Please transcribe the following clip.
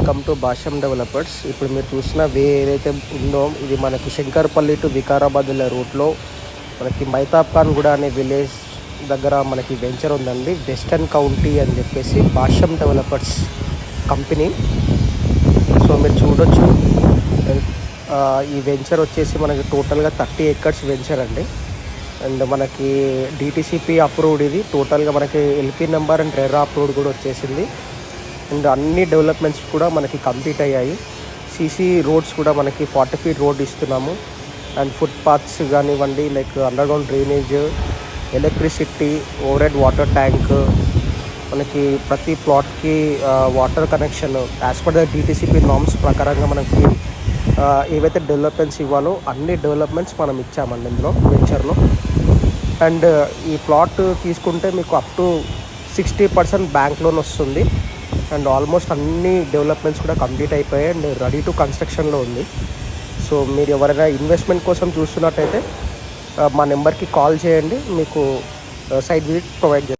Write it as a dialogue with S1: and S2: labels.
S1: Welcome to Bhashyam developers. ఇప్పుడు మీరు చూసిన ఏదైతే ఉందో ఇది మనకి శంకర్పల్లి టు వికారాబాద్ వెళ్ళే రూట్లో మనకి మైతాబ్ ఖాన్ గూడ అనే విలేజ్ దగ్గర మనకి వెంచర్ ఉందండి. వెస్టర్న్ కౌంటీ అని చెప్పేసి భాష్యం డెవలపర్స్ కంపెనీ. సో మీరు చూడొచ్చు, ఈ వెంచర్ వచ్చేసి మనకి టోటల్గా 30 acres వెంచర్ అండి. అండ్ మనకి డిటిసిపి అప్రూవ్డ్. ఇది టోటల్గా మనకి LP number and RERA approved కూడా వచ్చేసింది. అండ్ అన్ని డెవలప్మెంట్స్ కూడా మనకి కంప్లీట్ అయ్యాయి. సీసీ రోడ్స్ కూడా మనకి 40 feet రోడ్ ఇస్తున్నాము. అండ్ ఫుట్ పాత్స్ కానివ్వండి, like underground drainage, electricity, overhead water tank, మనకి ప్రతి ప్లాట్కి water connection as per the DTCP norms ప్రకారంగా మనకి ఏవైతే డెవలప్మెంట్స్ ఇవ్వాలో అన్ని డెవలప్మెంట్స్ మనం ఇచ్చామండి ఇందులో వెంచర్లో. అండ్ ఈ ప్లాట్ తీసుకుంటే మీకు అప్ టు 60% బ్యాంక్ లోన్ వస్తుంది. అండ్ ఆల్మోస్ట్ అన్ని డెవలప్మెంట్స్ కూడా కంప్లీట్ అయిపోయాయి అండ్ రెడీ టు కన్స్ట్రక్షన్లో ఉంది. సో మీరు ఎవరైనా ఇన్వెస్ట్మెంట్ కోసం చూస్తున్నట్టయితే మా నెంబర్కి కాల్ చేయండి, మీకు సైట్ విజిట్ ప్రొవైడ్ చేస్తాం.